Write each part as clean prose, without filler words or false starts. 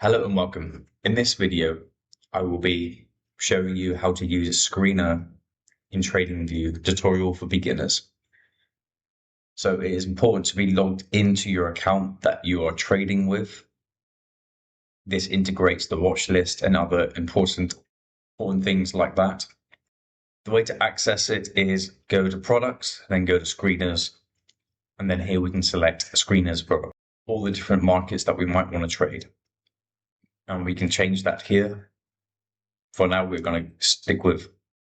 Hello and welcome. In this video, I will be showing you how to use a screener in TradingView tutorial for beginners. So it is important to be logged into your account that you are trading with. This integrates the watch list and other important things like that. The way to access it is go to products, then go to screeners, and then here we can select screeners for all the different markets that we might want to trade. And we can change that here. For now, we're going to stick with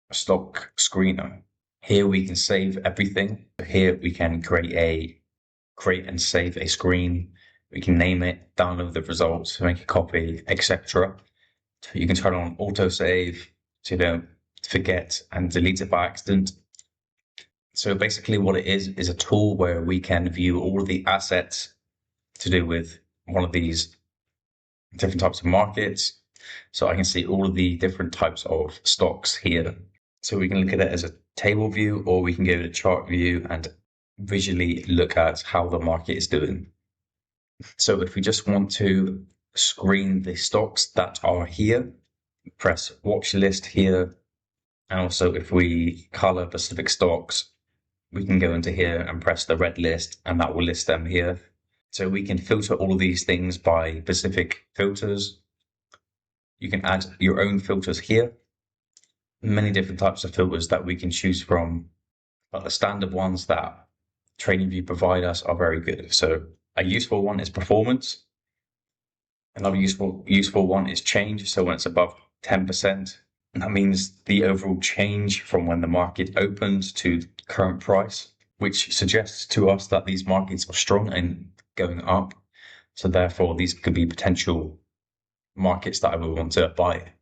a stock screener. Here we can save everything. Here we can create and save a screen. We can name it, download the results, make a copy, etc. You can turn on autosave so you don't forget and delete it by accident. So basically what it is a tool where we can view all of the assets to do with one of these different types of markets. So I can see all of the different types of stocks here. So we can look at it as a table view, or we can go to chart view and visually look at how the market is doing. So if we just want to screen the stocks that are here, press watch list here. And also if we color specific stocks, we can go into here and press the red list and that will list them here. So we can filter all of these things by specific filters. You can add your own filters here. Many different types of filters that we can choose from, but the standard ones that TradingView provide us are very good. So a useful one is performance. Another useful one is change. So when it's above 10%, that means the overall change from when the market opened to current price, which suggests to us that these markets are strong and going up. So therefore, these could be potential markets that I would want to buy.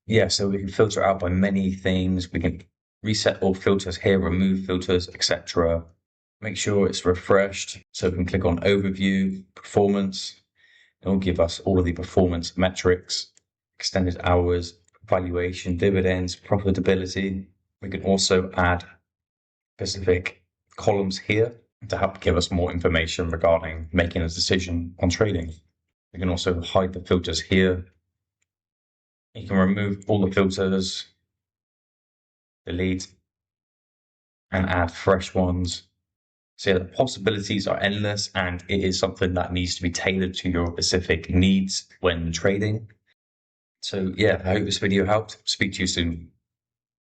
Yeah, so we can filter out by many things. We can reset all filters here, remove filters, etc. Make sure it's refreshed. So we can click on overview, performance. It will give us all of the performance metrics, extended hours, valuation, dividends, profitability. We can also add specific columns here to help give us more information regarding making a decision on trading. We can also hide the filters here. You can remove all the filters, delete, and add fresh ones. So the possibilities are endless, and it is something that needs to be tailored to your specific needs when trading. So yeah, I hope this video helped. Speak to you soon.